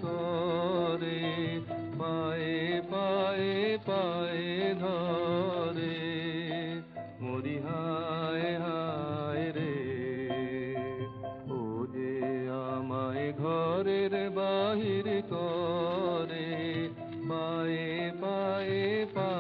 করে, পায়ে পায়ে পায়ে ধরে। মরি হায় হায় রে, ও যে আমায় ঘরের বাহির করে, পায়ে পায়ে পায়ে